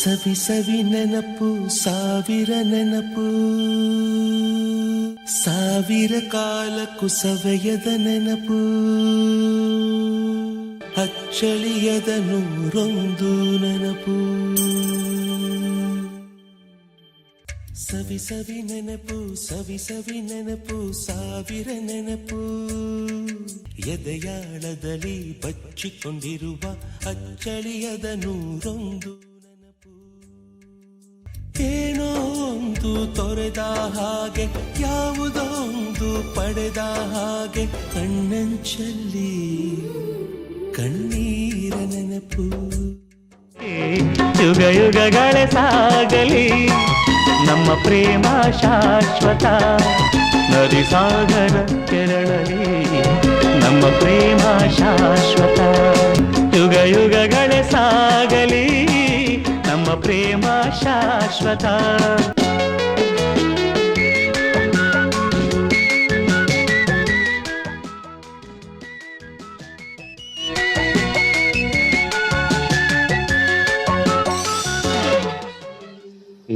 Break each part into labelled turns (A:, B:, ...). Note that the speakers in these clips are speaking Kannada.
A: ಸವಿ ಸವಿ ನೆನಪು ಸಾವಿರ ನೆನಪು, ಸಾವಿರ ಕಾಲಕ್ಕೂ ಸವೆಯದ ನೆನಪು, ಅಚ್ಚಳಿಯದ ನೂರೊಂದು ನೆನಪು. ಸವಿ ಸವಿ ನೆನಪು ಸವಿ ಸವಿ ನೆನಪು ಸಾವಿರ ನೆನಪು, ಎದೆಯಾಳದಲ್ಲಿ ಬಚ್ಚಿಕೊಂಡಿರುವ ಅಚ್ಚಳಿಯದ ನೂರೊಂದು ನೆನಪು. ಏನೋ ಒಂದು ತೊರೆದ ಹಾಗೆ, ಯಾವುದೋ ಒಂದು ಪಡೆದ ಹಾಗೆ, ಕಣ್ಣಂಚಲ್ಲಿ ಕಣ್ಣೀರ ನೆನಪು.
B: ಯುಗ ಯುಗಗಳೇ ಸಾಗಲಿ ನಮ್ಮ ಪ್ರೇಮ ಶಾಶ್ವತ, ನದಿ ಸಾಗರ ಕೆರಳಲಿ ನಮ್ಮ ಪ್ರೇಮ ಶಾಶ್ವತ. ಯುಗ ಯುಗಗಳೇ ಸಾಗಲಿ ನಮ್ಮ ಪ್ರೇಮ ಶಾಶ್ವತ.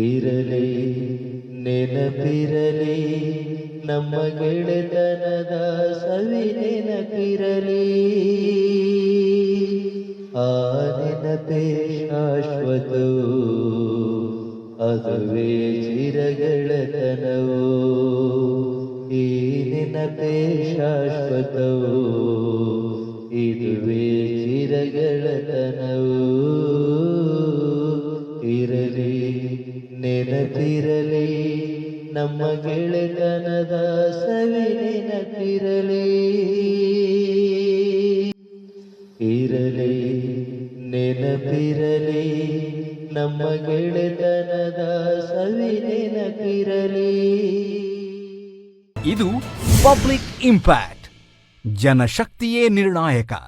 C: ಇರಲಿ ನೆನಪಿರಲಿ ನಮ್ಮ ಗೆಳೆತನದ ಸವಿ ನೆನಪಿರಲಿ, ಆ ನೆನಪೇ ಶಾಶ್ವತವು, ಅದುವೇ ಚಿರಗೆಳೆತನವು. ಈ ನೆನಪೇ ಶಾಶ್ವತವು, ಇದುವೇ ಚಿರಗೆಳೆತನವು. ಇರಲಿ ನೆನಪಿರಲಿ ನಮ್ಮ ಗೆಳೆತನದ ಸವಿ ನೆನಪಿರಲಿ. ಇರಲಿ ನೆನಪಿರಲಿ ನಮ್ಮ ಗೆಳೆತನದ ಸವಿ ನೆನಪಿರಲಿ.
D: ಇದು ಪಬ್ಲಿಕ್ ಇಂಪ್ಯಾಕ್ಟ್. ಜನಶಕ್ತಿಯೇ ನಿರ್ಣಾಯಕ.